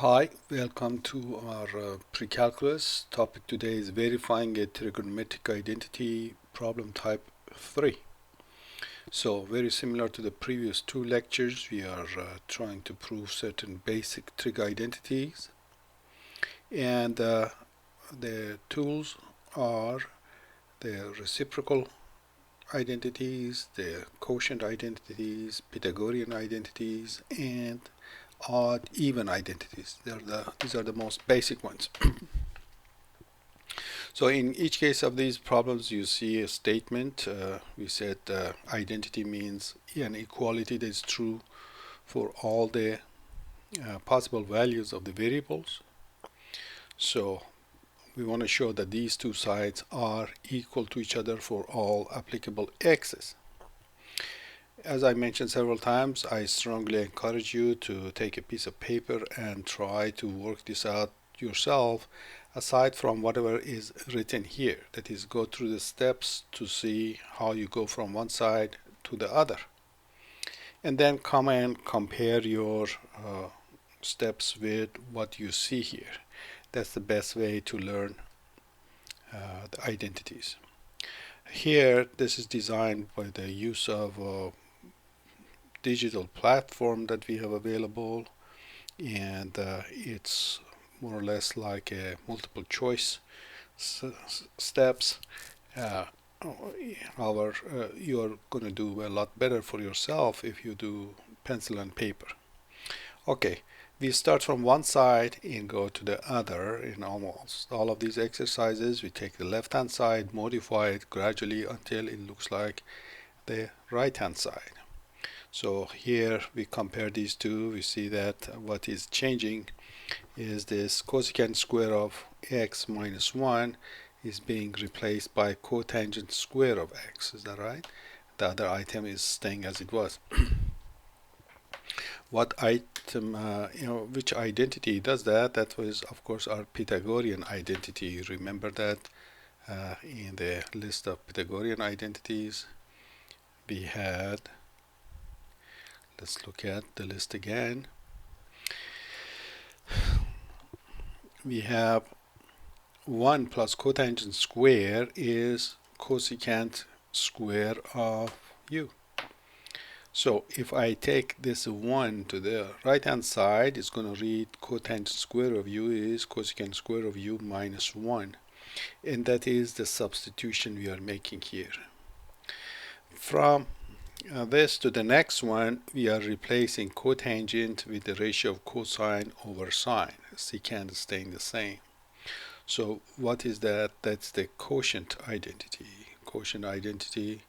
Hi, welcome to our pre-calculus. Topic today is verifying a trigonometric identity, problem type 3. So very similar to the previous two lectures, we are trying to prove certain basic trig identities, and the tools are the reciprocal identities, the quotient identities, Pythagorean identities, and odd even identities. These are the most basic ones. So in each case of these problems, you see a statement. We said identity means an equality that is true for all the possible values of the variables. So we want to show that these two sides are equal to each other for all applicable x's. As I mentioned several times, I strongly encourage you to take a piece of paper and try to work this out yourself, aside from whatever is written here. That is, go through the steps to see how you go from one side to the other. And then come and compare your steps with what you see here. That's the best way to learn the identities. Here, this is designed by the use of a digital platform that we have available, and it's more or less like a multiple choice steps. However, you're going to do a lot better for yourself if you do pencil and paper. Okay, we start from one side and go to the other. In almost all of these exercises, we take the left hand side, modify it gradually until it looks like the right hand side. So here we compare these two. We see that what is changing is this cosecant square of x minus 1 is being replaced by cotangent square of x. Is that right? The other item is staying as it was. What item, which identity does that? That was, of course, our Pythagorean identity. Remember that in the list of Pythagorean identities we had. Let's look at the list again. We have 1 plus cotangent square is cosecant square of u. So if I take this 1 to the right hand side, it's going to read cotangent square of u is cosecant square of u minus 1. And that is the substitution we are making here. From this to the next one, we are replacing cotangent with the ratio of cosine over sine. Secant is staying the same. So what is that? That's the quotient identity. Quotient identity,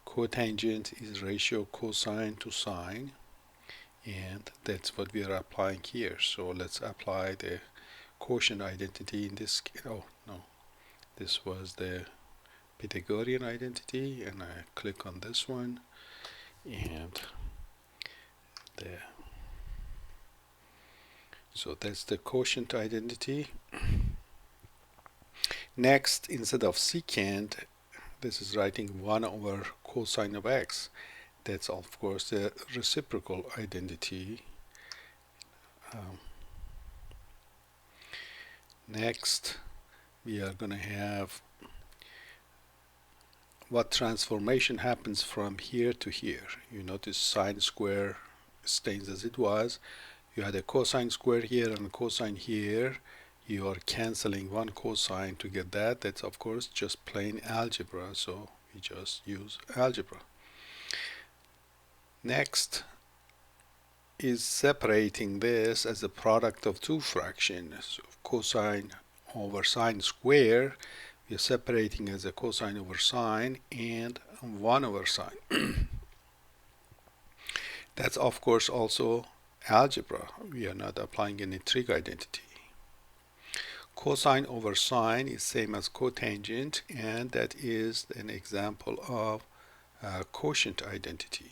cotangent is ratio cosine to sine, and that's what we are applying here. So let's apply the quotient identity in this. Oh no, this was the Pythagorean identity, and I click on this one, and so that's the quotient identity. Next, instead of secant, this is writing 1 over cosine of x. That's of course the reciprocal identity. Next, we are going to have what transformation happens from here to here. You notice sine square stays as it was. You had a cosine square here and a cosine here. You are canceling one cosine to get that. That's of course just plain algebra, so we just use algebra. Next is separating this as a product of two fractions. So cosine over sine square, we are separating as a cosine over sine and 1 over sine. That's of course also algebra. We are not applying any trig identity. Cosine over sine is same as cotangent, and that is an example of quotient identity.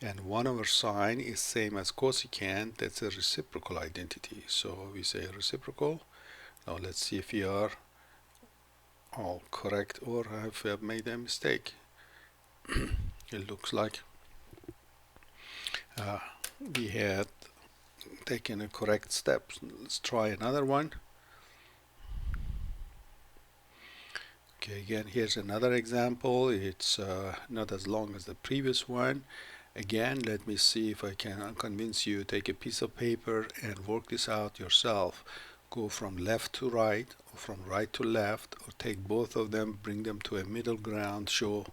And 1 over sine is same as cosecant. That's a reciprocal identity. So we say reciprocal. Now let's see if we are all correct or if we have made a mistake. It looks like we had taken a correct step. Let's try another one. Okay, again, here's another example. It's not as long as the previous one. Again, let me see if I can convince you. Take a piece of paper and work this out yourself. Go from left to right, or from right to left, or take both of them, bring them to a middle ground, show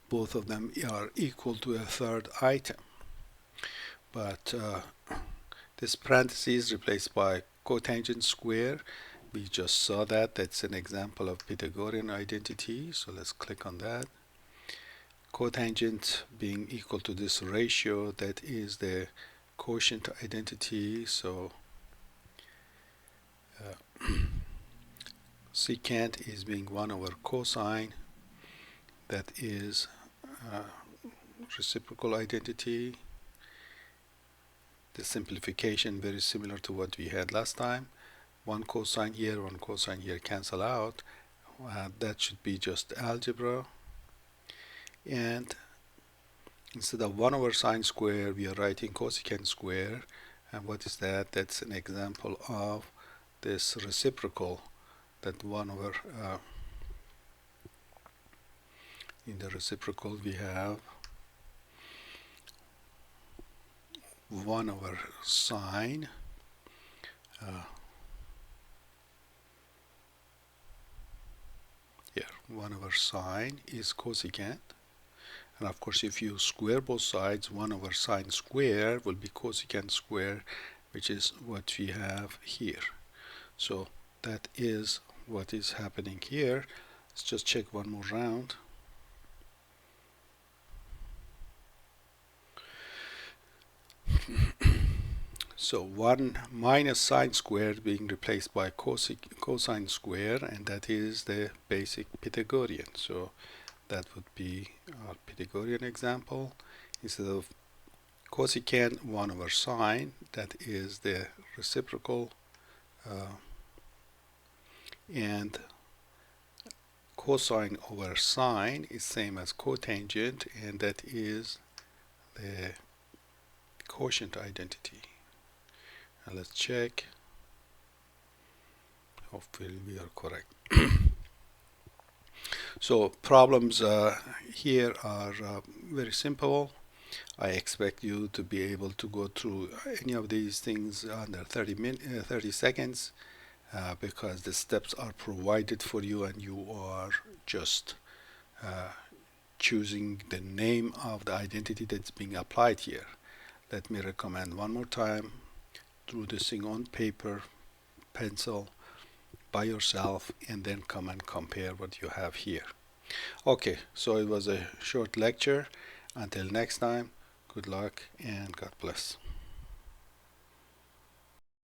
both of them are equal to a third item. But this parentheses replaced by cotangent square. We just saw that. That's an example of Pythagorean identity. So let's click on that. Cotangent being equal to this ratio, that is the quotient identity. So secant is being 1 over cosine. That is reciprocal identity. The simplification very similar to what we had last time. One cosine here cancel out. That should be just algebra. And instead of 1 over sine square, we are writing cosecant square. And what is that? That's an example of this reciprocal, that 1 over, in the reciprocal we have 1 over sine here 1 over sine is cosecant, and of course if you square both sides, 1 over sine square will be cosecant square, which is what we have here. So that is what is happening here. Let's just check one more round. So 1 minus sine squared being replaced by cosine square, and that is the basic Pythagorean. So that would be our Pythagorean example. Instead of cosecant, 1 over sine, that is the reciprocal, and cosine over sine is same as cotangent, and that is the quotient identity. Now let's check. Hopefully we are correct. So problems here are very simple. I expect you to be able to go through any of these things under 30 seconds because the steps are provided for you, and you are just choosing the name of the identity that's being applied here. Let me recommend one more time. Do this thing on paper, pencil, by yourself, and then come and compare what you have here. Okay, so it was a short lecture. Until next time, good luck and God bless.